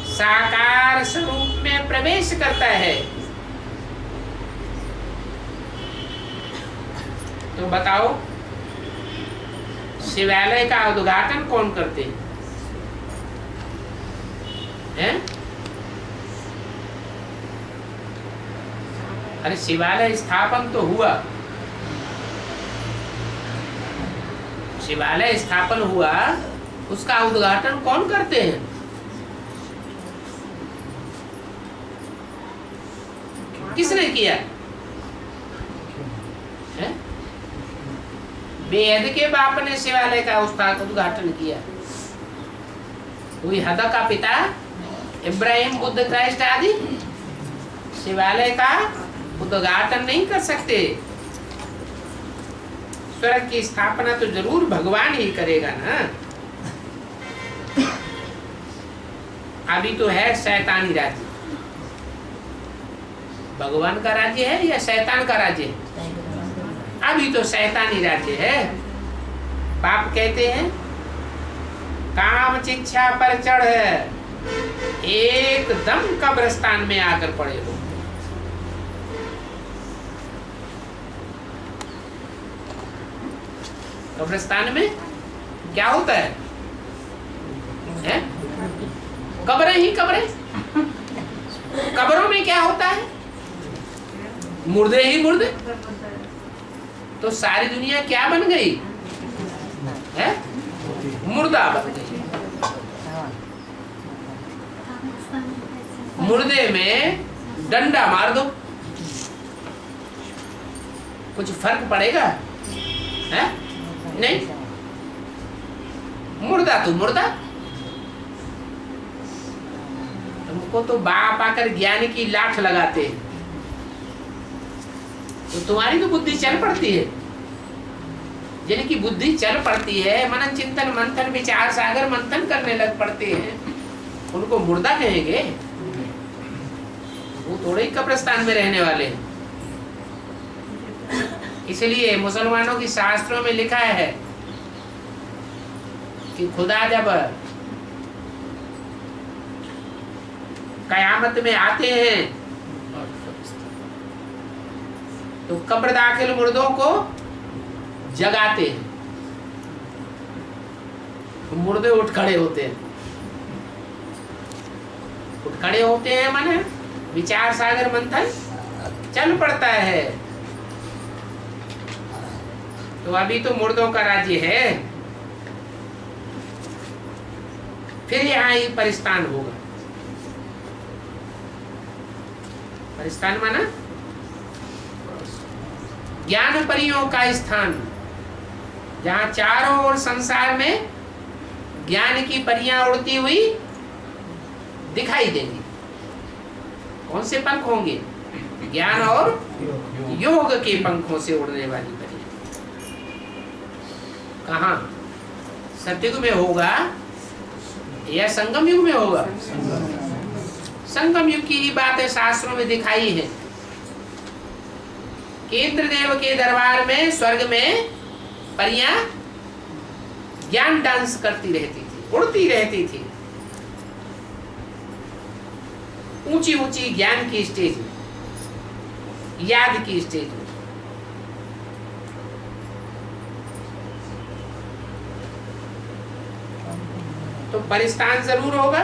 साकार स्वरूप में प्रवेश करता है। तो बताओ, शिवालय का उद्घाटन कौन करते हैं? अरे शिवालय स्थापन तो हुआ, शिवालय स्थापन हुआ, उसका उद्घाटन कौन करते हैं? किसने किया? वेद के बाप ने शिवालय का उद्घाटन किया। कोई हद का पिता इब्राहिम, बुद्ध, क्राइस्ट आदि शिवालय का उद्घाटन नहीं कर सकते। स्वर्ग की स्थापना तो जरूर भगवान ही करेगा ना। अभी तो है शैतानी राज्य। भगवान का राज्य है या शैतान का राज्य है? अभी तो शैतानी राज्य है। बाप कहते हैं काम शिक्षा पर चढ़ एकदम कब्रिस्तान में आकर पड़े हो। कब्रिस्तान में क्या होता है? कब्रें ही कब्रें। कब्रों में क्या होता है? मुर्दे ही मुर्दे। तो सारी दुनिया क्या बन गई है? मुर्दा बन गई। मुर्दे में डंडा मार दो, कुछ फर्क पड़ेगा? है नहीं। मुर्दा तो मुर्दा। तुमको तो बाप आकर ज्ञान की लाठ लगाते हैं तो तुम्हारी तो बुद्धि चल पड़ती है। जिनकी बुद्धि चल पड़ती है, मनन चिंतन मंथन विचार सागर मंथन करने लग पड़ते हैं, उनको मुर्दा कहेंगे? वो थोड़े ही कब्रिस्तान में रहने वाले हैं। इसलिए मुसलमानों की शास्त्रों में लिखा है कि खुदा जब कयामत में आते हैं तो कब्र दाखिल मुर्दों को जगाते हैं, तो मुर्दे उठ खड़े होते हैं। उठ खड़े होते हैं माने विचार सागर मंथन चल पड़ता है। तो अभी तो मुर्दों का राज्य है, फिर यहाँ ही परिस्तान होगा। परिस्तान माना ज्ञान परियों का स्थान, जहां चारों ओर संसार में ज्ञान की परियां उड़ती हुई दिखाई देंगी। कौन से पंख होंगे? ज्ञान और योग के पंखों से उड़ने वाली परियां। कहाँ? सतयुग में होगा या संगम युग में होगा? संगम युग की ही बात है, शास्त्रों में दिखाई है। इंद्रदेव के दरबार में स्वर्ग में परियां ज्ञान डांस करती रहती थी, उड़ती रहती थी। ऊंची ऊंची ज्ञान की स्टेज में, याद की स्टेज में। तो परिस्तान जरूर होगा।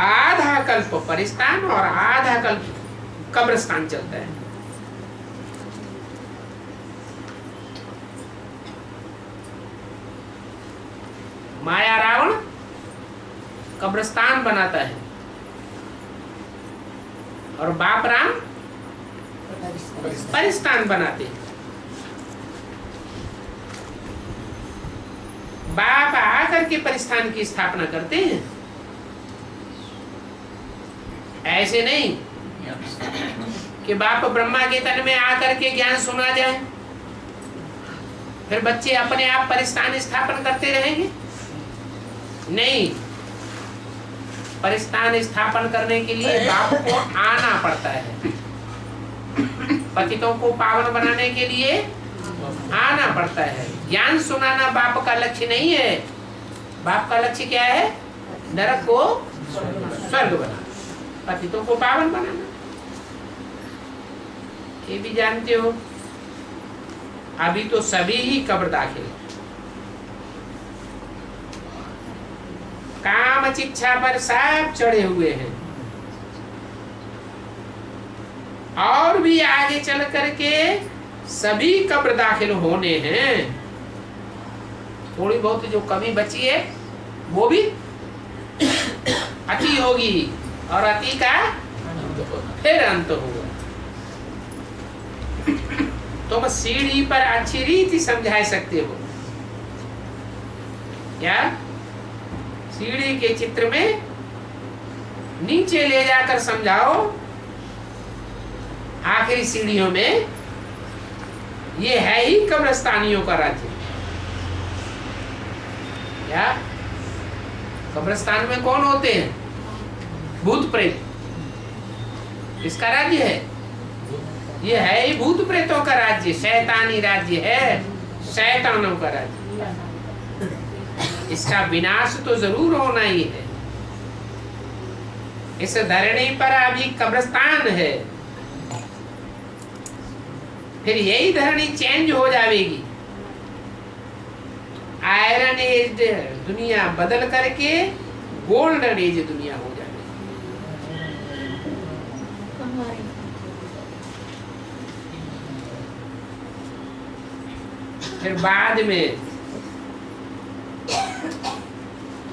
आधा कल्प परिस्तान और आधा कल्प कब्रिस्तान चलता है। माया रावण कब्रिस्तान बनाता है और बाप राम परिस्तान बनाते हैं। बाप आकर के परिस्तान की स्थापना करते हैं, ऐसे नहीं कि बाप ब्रह्मा के तन में आकर के ज्ञान सुना जाए फिर बच्चे अपने आप परिस्तान स्थापन करते रहेंगे। नहीं, परिस्तान स्थापन करने के लिए बाप को आना पड़ता है। पतितों को पावन बनाने के लिए आना पड़ता है। ज्ञान सुनाना बाप का लक्ष्य नहीं है। बाप का लक्ष्य क्या है? नरक को स्वर्ग बनाना, पतितों को पावन बनाना। ये भी जानते हो, अभी तो सभी ही कब्र दाखिल, काम शिक्षा पर सब चढ़े हुए हैं। और भी आगे चल करके सभी कब्र दाखिल होने हैं। थोड़ी बहुत जो कमी बची है वो भी अति होगी और अति का फिर अंत होगा। तुम सीढ़ी पर अच्छी रीति समझा सकते हो क्या? सीढ़ी के चित्र में नीचे ले जाकर समझाओ, आखिरी सीढ़ियों में ये है ही कब्रिस्तानियों का राज्य। क्या कब्रिस्तान में कौन होते हैं? भूत प्रेत, इसका राज्य है। ये है ही भूत प्रेतों का राज्य, शैतानी राज्य है, शैतानों का राज्य। इसका विनाश तो जरूर होना ही है। इस धरणी पर अभी कब्रिस्तान है, फिर यही धरणी चेंज हो जाएगी। आयरन एज दुनिया बदल करके गोल्डन एज दुनिया हो जाएगी। फिर बाद में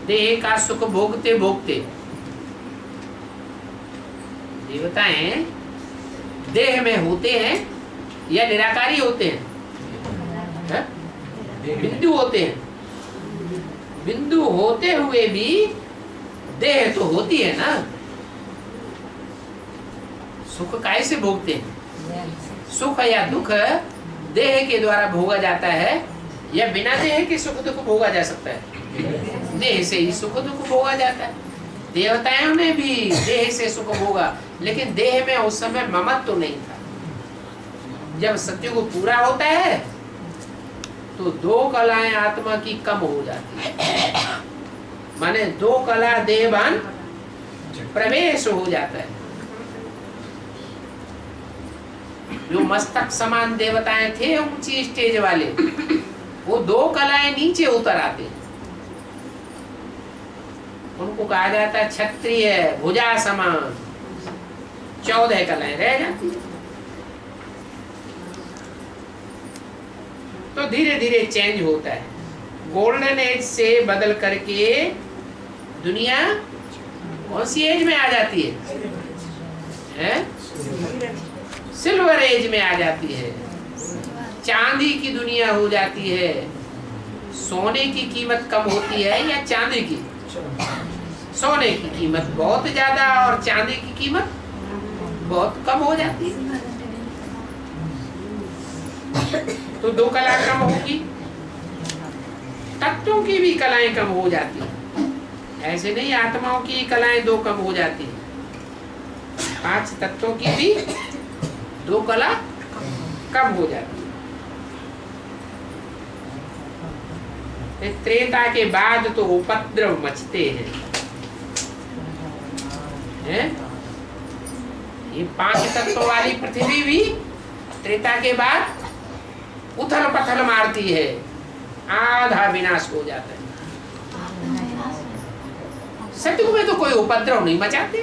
देह का सुख भोगते भोगते देवताएं देह में होते हैं या निराकारी होते हैं? बिंदु होते हैं। बिंदु होते हुए भी देह तो होती है ना। सुख कैसे भोगते हैं? सुख या दुख देह के द्वारा भोगा जाता है या बिना देह के सुख दुख भोगा जा सकता है? देह से ही सुख दुख भोगा जाता है। देवताओं ने भी देह से सुख भोगा, लेकिन देह में उस समय ममत्व तो नहीं था। जब सत्युग पूरा होता है तो दो कलाएं आत्मा की कम हो जाती है, माने दो कला देहभान प्रवेश हो जाता है। जो मस्तक समान देवताएं थे ऊंची स्टेज वाले, वो दो कलाएं नीचे उतर आते, उनको कहा जाता है क्षत्रिय भुजा समान। 14 कलाएं रह जाती है। तो धीरे धीरे चेंज होता है। गोल्डन एज से बदल करके दुनिया कौन सी एज में आ जाती है? सिल्वर एज में आ जाती है। चांदी की दुनिया हो जाती है। सोने की कीमत कम होती है या चांदी की? सोने की कीमत बहुत ज्यादा और चांदी की कीमत बहुत कम हो जाती है। तो दो कला कम होगी। तत्वों की भी कलाएं कम हो जाती हैं। ऐसे नहीं आत्माओं की कलाएं दो कम हो जाती हैं। 5 तत्वों की भी 2 कला कम हो जाती है। त्रेता के बाद तो उपद्रव मचते हैं। ये 5 तत्वों वाली पृथ्वी भी त्रेता के बाद उथल पथल मारती है, आधा विनाश हो जाता है। सतयुग में तो कोई उपद्रव नहीं मचाते,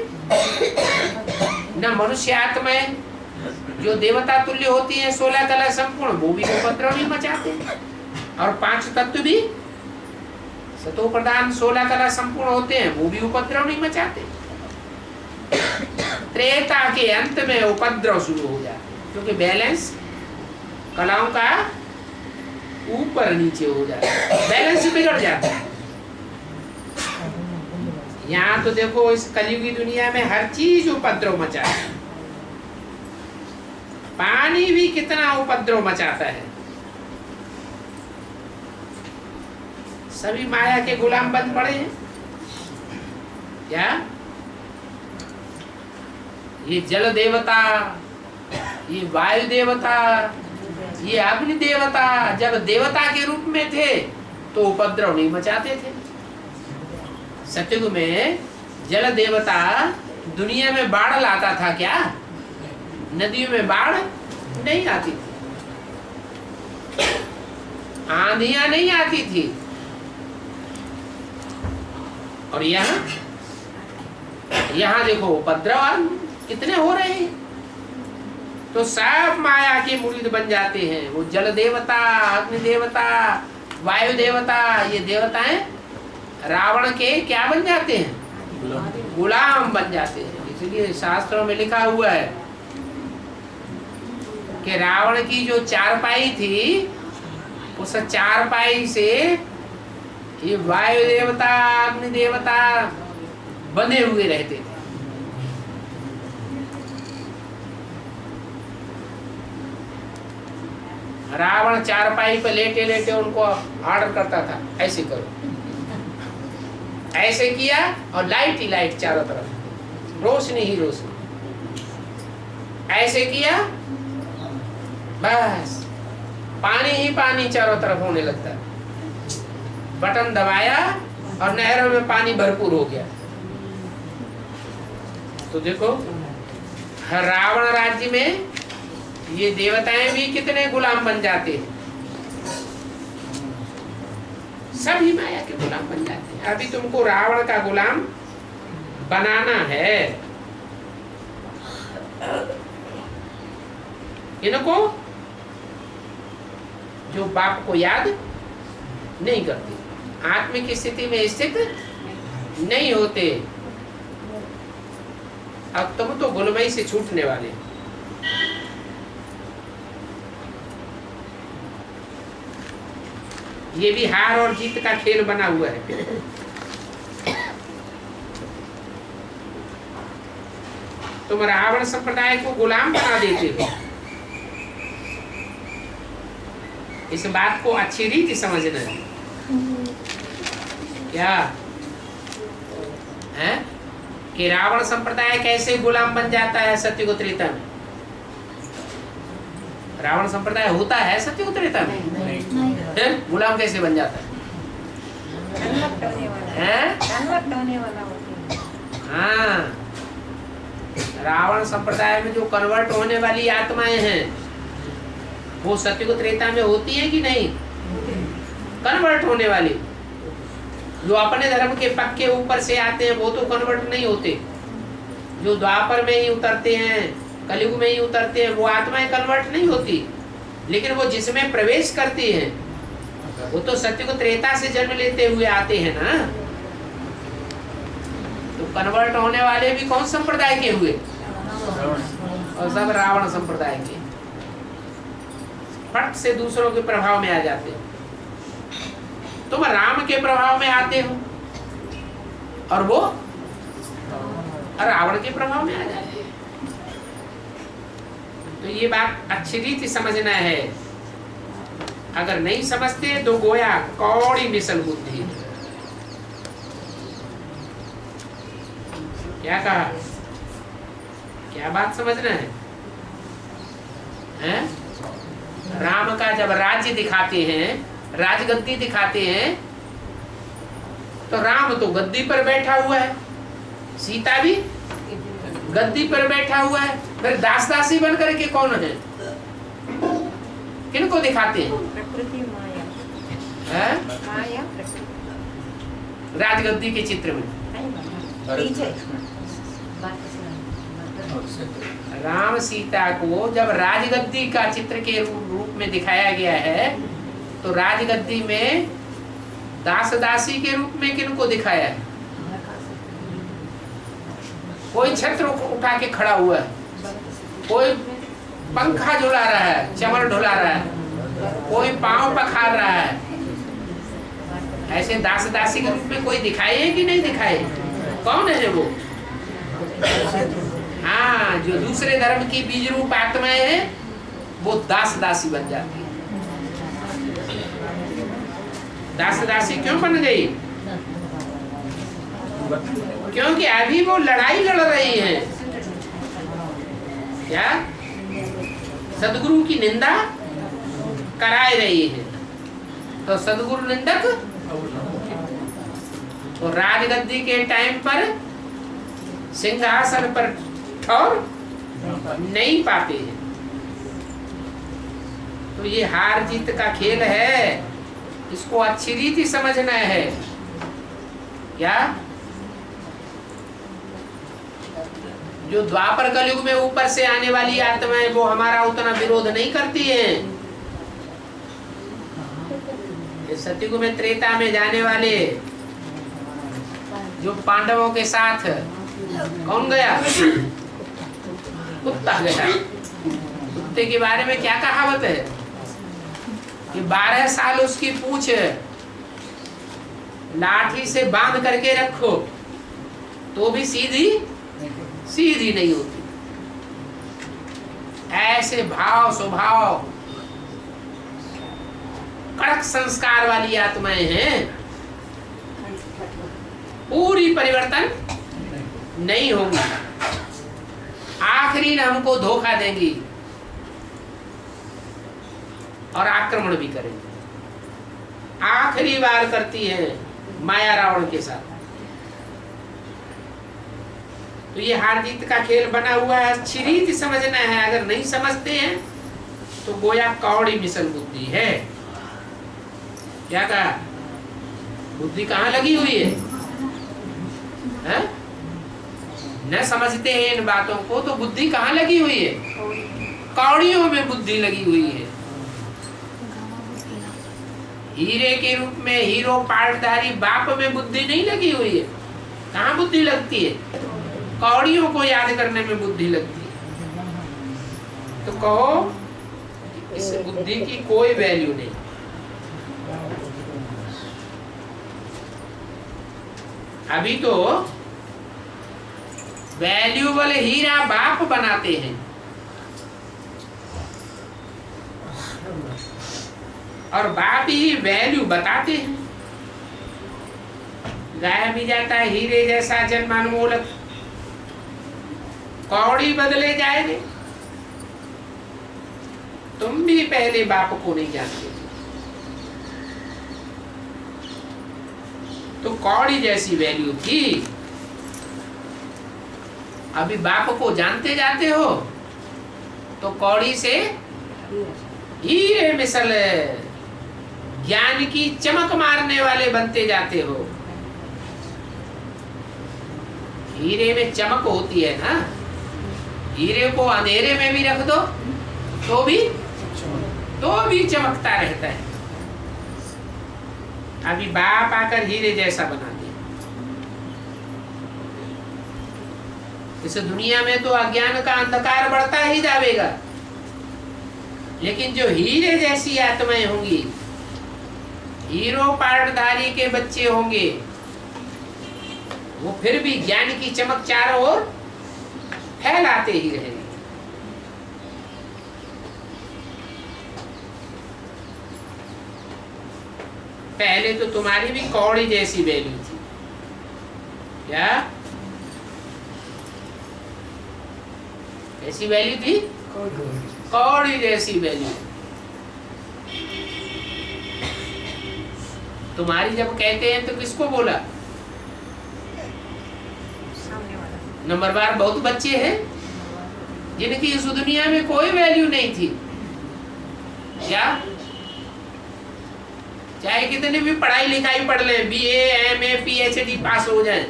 न मनुष्य आत्माएं जो देवता तुल्य होती हैं 16 कला संपूर्ण, वो भी उपद्रव नहीं मचाते, और 5 तत्व भी सतो प्रधान 16 कला संपूर्ण होते हैं, वो भी उपद्रव नहीं मचाते। त्रेता के अंत में उपद्रव शुरू हो जाता है, क्योंकि बैलेंस कलाओं का ऊपर नीचे हो जाता है, बैलेंस बिगड़ जाता है। यहाँ तो देखो इस कलयुगी दुनिया में हर चीज उपद्रव मचाता है, पानी भी कितना उपद्रव मचाता है। सभी माया के गुलाम बन पड़े हैं क्या? ये जल देवता, ये वायु देवता, ये अग्नि देवता जब देवता के रूप में थे तो उपद्रव नहीं मचाते थे। सतयुग में जल देवता दुनिया में बाढ़ लाता था क्या? नदियों में बाढ़ नहीं आती थी, आंधियां नहीं आती थी। और यहाँ देखो उपद्रव कितने हो रहे हैं। तो सब माया के मुरीद बन जाते हैं। वो जल देवता, अग्नि देवता, वायु देवता, ये देवताएं रावण के क्या बन जाते हैं? गुलाम बन जाते हैं। इसलिए शास्त्रों में लिखा हुआ है कि रावण की जो चारपाई थी, उस चारपाई से ये वायु देवता, अग्नि देवता बंधे हुए रहते थे। रावण चारपाई पे लेटे लेटे उनको ऑर्डर करता था, ऐसे करो, ऐसे किया और लाइट ही लाइट चारों तरफ, रोशनी ही रोशनी, ऐसे किया बस पानी ही पानी चारों तरफ होने लगता। बटन दबाया और नहरों में पानी भरपूर हो गया। तो देखो रावण राज्य में ये देवताएं भी कितने गुलाम बन जाते हैं, सभी माया के गुलाम बन जाते हैं। अभी तुमको रावण का गुलाम बनाना है। इनको जो बाप को याद नहीं करते, आत्मिक स्थिति में स्थित नहीं होते। अब तुम तो गुलमई से छूटने वाले। ये भी हार और जीत का खेल बना हुआ है। तुम रावण संप्रदाय को गुलाम बना देते हो। इस बात को अच्छी रीति समझना है क्या है कि रावण संप्रदाय कैसे गुलाम बन जाता है सत्ययुग त्रेता में। रावण संप्रदाय होता है सत्ययुग त्रेता में? नहीं। गुलाम कैसे बन जाता है? हाँ, रावण संप्रदाय में जो कन्वर्ट होने वाली आत्माएं हैं वो सत्ययुग त्रेता में होती है कि नहीं? कन्वर्ट होने वाली, जो अपने धर्म के पक्के ऊपर से आते हैं वो तो कन्वर्ट नहीं होते। जो द्वापर में ही उतरते हैं, कलयुग में ही उतरते हैं, वो आत्माएं कन्वर्ट नहीं होती। लेकिन वो जिसमें प्रवेश करती हैं वो तो सत्ययुग त्रेता से जन्म लेते हुए आते हैं ना। तो कन्वर्ट होने वाले भी कौन संप्रदाय के हुए? और सब रावण संप्रदाय के। फट से दूसरों के प्रभाव में आ जाते हो। तुम राम के प्रभाव में आते हो और वो रावण के प्रभाव में आ जाते हैं। तो ये बात अच्छी रीति समझना है। अगर नहीं समझते तो गोया कौड़ी मिसल बुद्धि। क्या कहा? क्या बात समझना है? हैं? राम का जब राज्य दिखाते हैं, राजगद्दी दिखाते हैं, तो राम तो गद्दी पर बैठा हुआ है, सीता भी गद्दी पर बैठा हुआ है। फिर दास दासी बन करके कौन है? किनको दिखाते हैं? प्रकृति माया है? माया राजगद्दी के चित्र में राम सीता को जब राजगद्दी का चित्र के रूप में दिखाया गया है, तो राजगद्दी में दास दासी के रूप में किनको दिखाया है? कोई छत्र उठा के खड़ा हुआ है, कोई पंखा झुला रहा है, चमर ढुला रहा है, कोई पांव पखार रहा है। ऐसे दास दासी के रूप में कोई दिखाए है कि नहीं दिखाए? कौन है वो? हाँ, जो दूसरे धर्म की बीज रूप आत्माएं हैं वो दास दासी बन जाती है। दास दासी क्यों बन गई? क्योंकि अभी वो लड़ाई लड़ रही हैं। क्या? सदगुरु की निंदा कराए रही है, तो सदगुरु निंदक तो राजगद्दी के टाइम पर सिंहासन पर ठौर नहीं पाते हैं। तो ये हार जीत का खेल है, इसको अच्छी रीति समझना है। क्या? जो द्वापर कलयुग में ऊपर से आने वाली आत्माएं वो हमारा उतना विरोध नहीं करती हैं। सतयुग में त्रेता में जाने वाले जो पांडवों के साथ कौन गया? कुत्ता गया। कुत्ते के बारे में क्या कहावत है कि 12 साल उसकी पूंछ लाठी से बांध करके रखो तो भी सीधी नहीं होती। ऐसे भाव स्वभाव कड़क संस्कार वाली आत्माएं हैं, पूरी परिवर्तन नहीं होंगी, आखिरी में हमको धोखा देंगी और आक्रमण भी करेंगे। आखिरी बार करती है माया रावण के साथ। तो ये हार जीत का खेल बना हुआ है, अच्छी रीति समझना है। अगर नहीं समझते हैं तो गोया कौड़ी मिसल बुद्धि है। क्या कहा? बुद्धि कहाँ लगी हुई है? न समझते हैं इन बातों को तो बुद्धि कहाँ लगी हुई है? कौड़ियों में बुद्धि लगी हुई है। हीरे के रूप में हीरो पाटधारी बाप में बुद्धि नहीं लगी हुई है। कहाँ बुद्धि लगती है? कौड़ियों को याद करने में बुद्धि लगती है। तो कहो इस बुद्धि की कोई वैल्यू नहीं। अभी तो वैल्यूबल हीरा बाप बनाते हैं और बाप ही वैल्यू बताते हैं। गाया भी जाता है हीरे जैसा जन्मानुमोलक, कौड़ी बदले जाएंगे। तुम भी पहले बाप को नहीं जानते, तो कौड़ी जैसी वैल्यू थी। अभी बाप को जानते जाते हो तो कौड़ी से हीरे मिसल ज्ञान की चमक मारने वाले बनते जाते हो। हीरे में चमक होती है ना, हीरे को अंधेरे में भी रख दो तो भी चमकता रहता है। अभी बाप आकर हीरे जैसा बना दिया। इस दुनिया में तो अज्ञान का अंधकार बढ़ता ही जाएगा, लेकिन जो हीरे जैसी आत्माएं होंगी, हीरो पाटधारी के बच्चे होंगे, वो फिर भी ज्ञान की चमक चारों ओर फैलाते ही रहेंगे। पहले तो तुम्हारी भी कौड़ी जैसी वैल्यू थी। क्या ऐसी वैल्यू थी? कौड़ी जैसी वैल्यू। तुम्हारी जब कहते हैं तो किसको बोला? नंबरवार बहुत बच्चे हैं जिनकी इस दुनिया में कोई वैल्यू नहीं थी। क्या चाहे कितनी भी पढ़ाई लिखाई पढ़ ले, BA MA PhD पास हो जाए,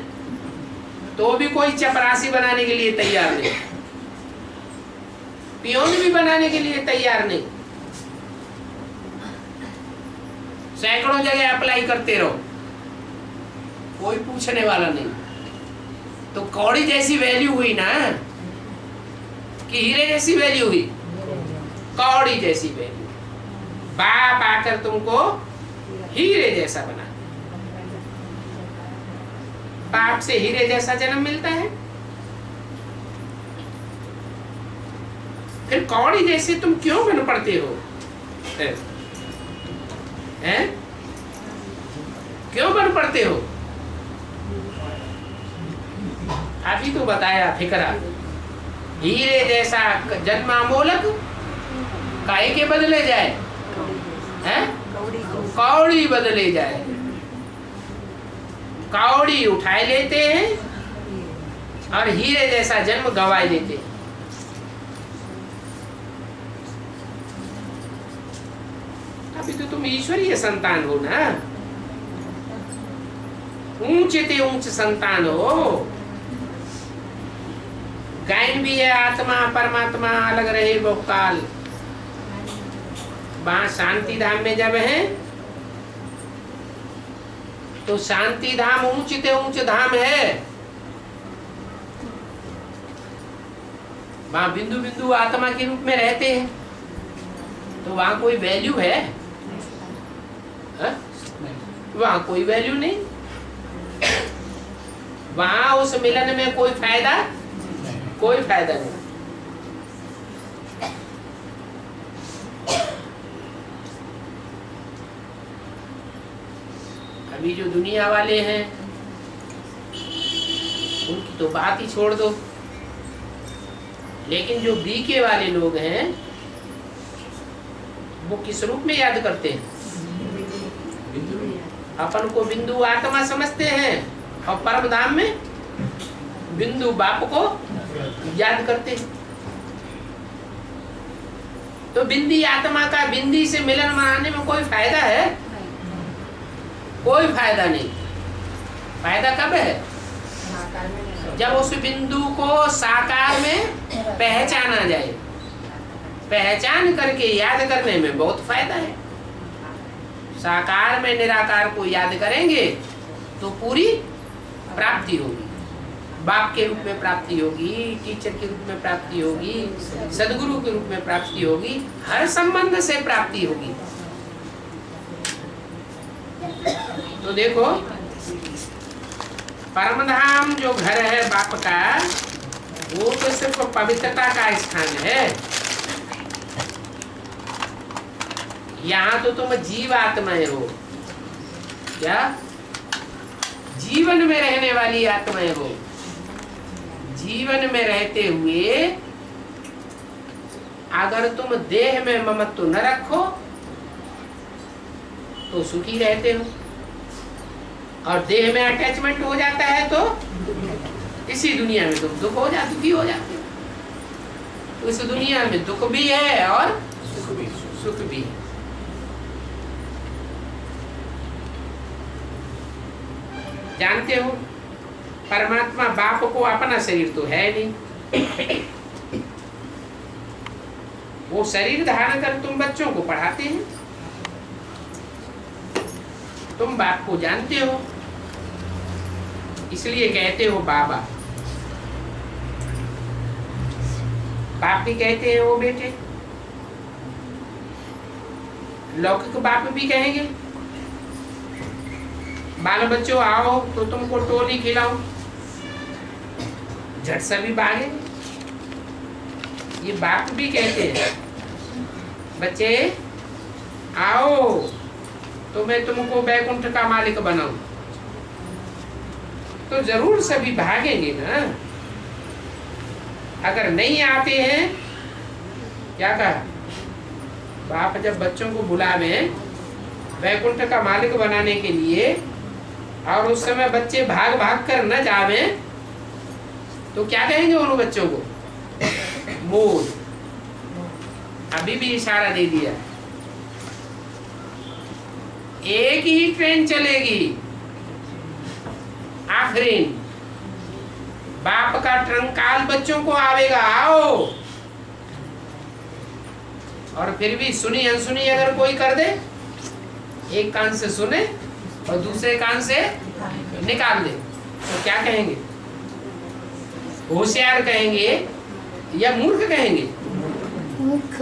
तो भी कोई चपरासी बनाने के लिए तैयार नहीं, पियोन भी बनाने के लिए तैयार नहीं। सैकड़ों जगह अप्लाई करते रहो, कोई पूछने वाला नहीं। तो कौड़ी जैसी वैल्यू हुई ना कि हीरे जैसी वैल्यू हुई? कौड़ी जैसी वैल्यू। बाप आकर तुमको हीरे जैसा बना, बाप से हीरे जैसा जन्म मिलता है। फिर कौड़ी जैसे तुम क्यों बन पड़ते हो? हैं? क्यों बन पड़ते हो? अभी तो बताया फिकरा, हीरे जैसा जन्मामोलक काहे के बदले जाए, हैं? कौड़ी बदले जाए। कौड़ी उठाए लेते हैं और हीरे जैसा जन्म गंवाए लेते हैं। अभी तो तुम ईश्वरीय संतान हो ना, ऊंचे ते ऊंच संतान हो। गायन भी है आत्मा परमात्मा अलग रहे बहुकाल। वहां शांति धाम में जब है तो शांति धाम ऊंच ते ऊंच धाम है। वहां बिंदु बिंदु आत्मा के रूप में रहते हैं, तो वहां कोई वैल्यू है? वहां कोई वैल्यू नहीं। वहां उस मिलन में कोई फायदा नहीं। अभी जो दुनिया वाले हैं उनकी तो बात ही छोड़ दो, लेकिन जो बीके वाले लोग हैं वो किस रूप में याद करते हैं? अपन को बिंदु आत्मा समझते हैं और परम धाम में बिंदु बाप को याद करते हैं। तो बिंदी आत्मा का बिंदी से मिलन मनाने में कोई फायदा है? कोई फायदा नहीं। फायदा कब है? जब उस बिंदु को साकार में पहचाना जाए। पहचान करके याद करने में बहुत फायदा है। साकार में निराकार को याद करेंगे तो पूरी प्राप्ति होगी। बाप के रूप में प्राप्ति होगी, टीचर के रूप में प्राप्ति होगी, सदगुरु के रूप में प्राप्ति होगी, हर संबंध से प्राप्ति होगी। तो देखो, परमधाम जो घर है बाप का, वो तो सिर्फ पवित्रता का स्थान है। यहाँ तो तुम जीव आत्माएं हो। क्या? जीवन में रहने वाली आत्माएं हो। जीवन में रहते हुए अगर तुम देह में ममत्व न रखो तो सुखी रहते हो, और देह में अटैचमेंट हो जाता है तो इसी दुनिया में तुम दुखी हो जाते हो। तो इस दुनिया में दुख भी है और सुख भी है। जानते हो, परमात्मा बाप को अपना शरीर तो है नहीं, वो शरीर धारण कर तुम बच्चों को पढ़ाते हैं। तुम बाप को जानते हो, इसलिए कहते हो बाबा। बाप भी कहते हैं वो बेटे, लौकिक बाप भी कहेंगे बाल बच्चों आओ तो तुमको टोली खिलाओ, झट से भी भागे। ये बाप भी कहते हैं बच्चे आओ तो मैं तुमको बैकुंठ का मालिक बनाऊं, तो जरूर सभी भागेंगे ना। अगर नहीं आते हैं, क्या कहा बाप, जब बच्चों को बुलावे बैकुंठ का मालिक बनाने के लिए और उस समय बच्चे भाग भाग कर न जावे तो क्या कहेंगे उन बच्चों को? मूड। अभी भी इशारा दे दिया, एक ही ट्रेन चलेगी आखिरी, बाप का ट्रंकाल बच्चों को आवेगा, आओ। और फिर भी सुनी अनसुनी अगर कोई कर दे, एक कान से सुने और दूसरे कान से निकाल दे, तो क्या कहेंगे? होशियार कहेंगे या मूर्ख कहेंगे? मूर्ख।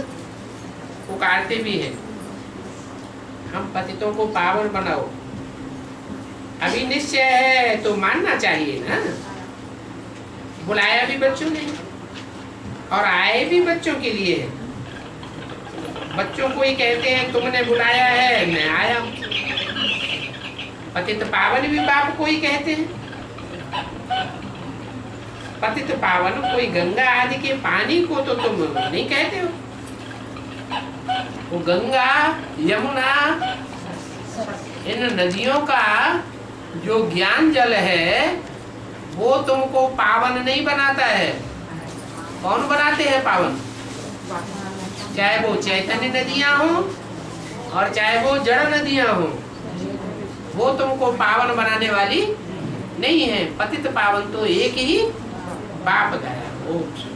पुकारते भी है, हम पतितों को पावन बनाओ। अभी निश्चय है तो मानना चाहिए ना। बुलाया भी बच्चों ने और आए भी बच्चों के लिए है। बच्चों को ही कहते हैं तुमने बुलाया है, मैं आया हूं। पतित पावन भी बाप को ही कहते हैं। पतित पावन कोई गंगा आदि के पानी को तो तुम नहीं कहते हो। वो गंगा यमुना इन नदियों का जो ज्ञान जल है वो तुमको पावन नहीं बनाता है। कौन बनाते हैं पावन? चाहे वो चैतन्य नदियां हो और चाहे वो जड़ नदियां हो, वो तुमको पावन बनाने वाली नहीं है। पतित पावन तो एक ही बाप दया।